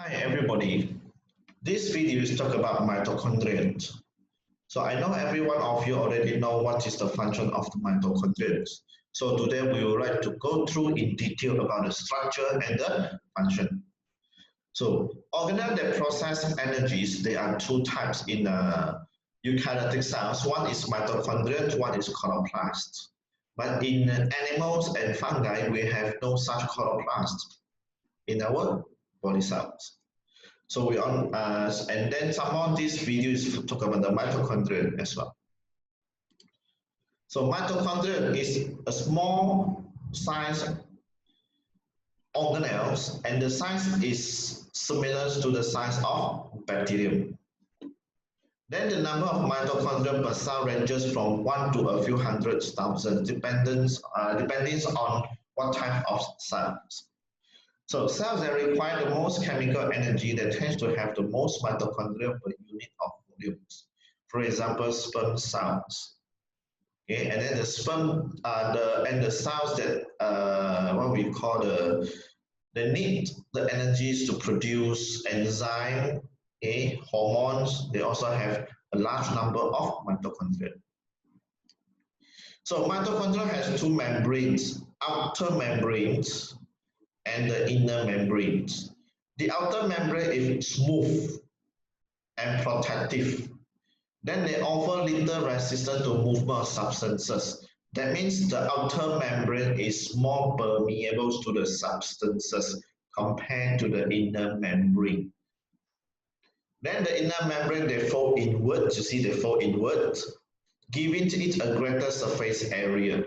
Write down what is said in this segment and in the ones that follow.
Hi everybody, this video is talk about mitochondria. So I know every one of you already know what is the function of the mitochondria. So today we would like to go through in detail about the structure and the function. So organelles that process energies, there are two types in eukaryotic cells. One is mitochondria, one is chloroplast. But in animals and fungi, we have no such chloroplast in our body cells. So we on and then some of these videos talk about the mitochondria as well. So mitochondria is a small size organelles and the size is similar to the size of bacterium. Then the number of mitochondria per cell ranges from 1 to a few hundred thousand depending on what type of cells. So cells that require the most chemical energy that tends to have the most mitochondria per unit of volumes. For example, sperm cells. Okay, and then the sperm, the cells that what we call they need the energies to produce enzyme, okay, hormones. They also have a large number of mitochondria. So mitochondria has two membranes, outer membranes and the inner membranes. The outer membrane is smooth and protective. Then they offer little resistance to movement of substances. That means the outer membrane is more permeable to the substances compared to the inner membrane. Then the inner membrane, they fold inwards. You see, they fold inwards, giving it a greater surface area.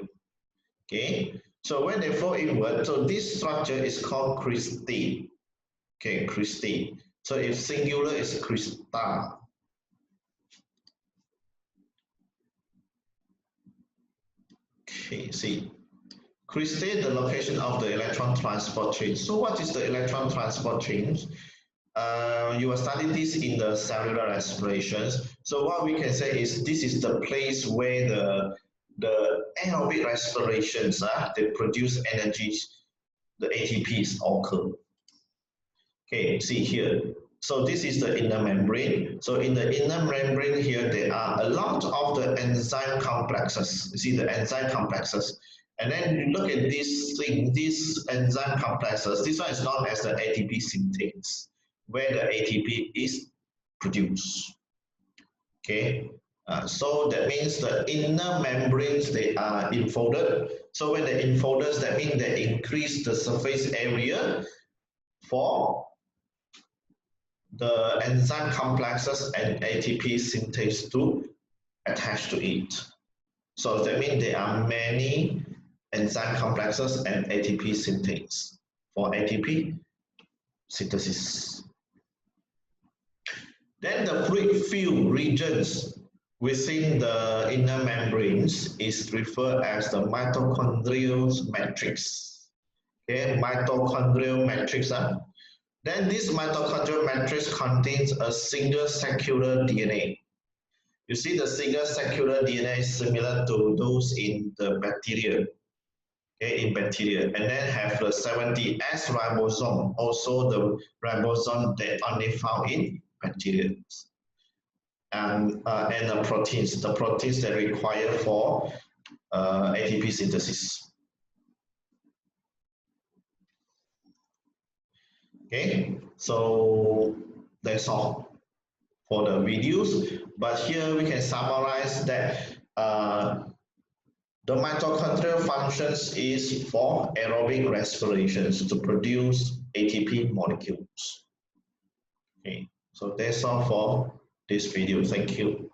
Okay. So when they fold inward, so this structure is called cristae. Okay, cristae. So if singular is crista. Okay, see. Cristae, the location of the electron transport chain. So what is the electron transport chain? You will study this in the cellular respirations. So what we can say is this is the place where the anaerobic respirations, they produce energy, the ATPs occur. Okay, see here. So this is the inner membrane. So in the inner membrane here, there are a lot of the enzyme complexes. You see the enzyme complexes. And then you look at this thing, these enzyme complexes. This one is known as the ATP synthase, where the ATP is produced. Okay. So that means the inner membranes, they are enfolded. So when they enfolded, that means they increase the surface area for the enzyme complexes and ATP synthase to attach to it. So that means there are many enzyme complexes and ATP synthase for ATP synthesis. Then the fluid-filled regions within the inner membranes is referred as the mitochondrial matrix. Okay, mitochondrial matrix. Then this mitochondrial matrix contains a single circular DNA. You see the single circular DNA is similar to those in the bacteria. Okay, in bacteria, and then have the 70S ribosome, also the ribosome that only found in bacteria. And the proteins that require for ATP synthesis. Okay, so that's all for the videos. But here we can summarize that the mitochondrial functions is for aerobic respirations to produce ATP molecules. Okay, so that's all for this video. Thank you.